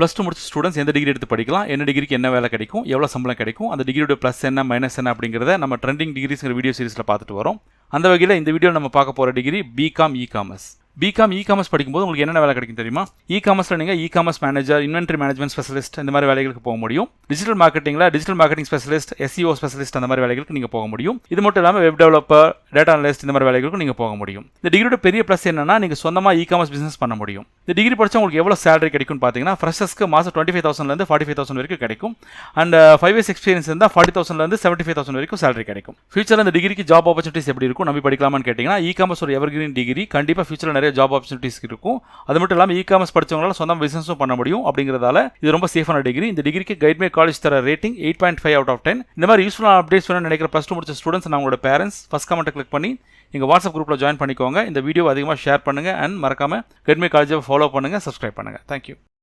+2 முடிச்ச ஸ்டூடெண்ட்ஸ் எந்த டிகிரி எடுத்து படிக்கலாம், என்ன டிகிரிக்கு என்ன வேலை கிடைக்கும், எவ்வளோ சம்பளம் கிடைக்கும், அந்த டிகிரியோட ப்ளஸ் என்ன மைனஸ் என்ன அப்படிங்கிறத நம்ம ட்ரெண்டிங் டிகிரிஸ்ங்கிற வீடியோ சீரிஸில் பார்த்துட்டு வரோம். அந்த வகையில் இந்த வீடியோ நம்ம பார்க்க போகிற degree BCom ecommerce. BCom ecommerce படிக்கும்போது உங்களுக்கு என்னென்ன வேலை கிடைக்கும் தெரியுமா? இகாமர்ஸில் நீங்கள் ecommerce manager, inventory management specialist இந்த மாதிரி வேலைகளுக்கு போக முடியும். Digital marketing specialist, SEO specialist அந்த மாதிரி வேலைகளுக்கு நீங்கள் போக முடியும். இது மட்டும் இல்லாமல் வெப் டெவலப்பர், டேட்டா அனலிஸ்ட் இந்த மாதிரி வேலைகளுக்கும் நீங்கள் போக முடியும். இந்த டிகிரியோட பெரிய ப்ளஸ் என்னன்னா நீங்கள் சொந்தமாக இகாமர்ஸ் பிசினஸ் பண்ண முடியும். இந்த டிகிரி படித்தா உங்களுக்கு எவ்வளோ சேலரி கிடைக்கும்னு பார்த்தீங்கன்னா ஃப்ரெஷர்ஸ்க்கு மாதம் 25,000 45,000 வரைக்கும் கிடைக்கும். அண்ட் 5 years எக்ஸ்பீரியன்ஸ் இருந்தால் 40,000 75,000 வரைக்கும் சேலரி கிடைக்கும். ஃபியூச்சரில் இந்த டிகிரிக்கு ஜாப் ஆப்பர்ச்சுனிட்டிஸ் எப்படி இருக்கும், நம்பி படிக்கலாமான்னு கேட்டிங்கன்னா இகாமர்ஸ் ஒரு எவர்கிரீன் டிகிரி, கண்டிப்பாக ஃபியூச்சரில் நிறைய ஜாப் ஆப்பர்ச்சுனிட்டிஸ் இருக்கும். அது மட்டும் இல்லாமல் இகாமர்ஸ் படிச்சவங்களால சொந்த பிசினஸும் பண்ண முடியும். அப்படிங்கிறதால இது ரொம்ப சேஃபான டிகிரி. இந்த டிகிரிக்கு கைட்மே காலேஜ் தர ரேட்டிங் 8.5 out of 10. இந்த மாதிரி யூஸ்ஃபுல்லான அப்டேட்ஸ் வேணும்னு நினைக்கிற +2 முடிச்ச ஸ்டூடெண்ட்ஸ் நான் உங்களோட பேரண்ட்ஸ் ஃபர்ஸ்ட் கமெண்ட்டை கிளிக் பண்ணி எங்கள் வாட்ஸ்அப் குரூப்பில் ஜாயின் பண்ணிக்கோங்க. இந்த வீடியோ அதிகமாக ஷேர் பண்ணுங்கள் அண்ட் மறக்காமல் கைட்மே காலேஜை ஃபாலோ பண்ணுங்கள், சப்ஸ்கிரைப் பண்ணுங்கள். தேங்க்யூ.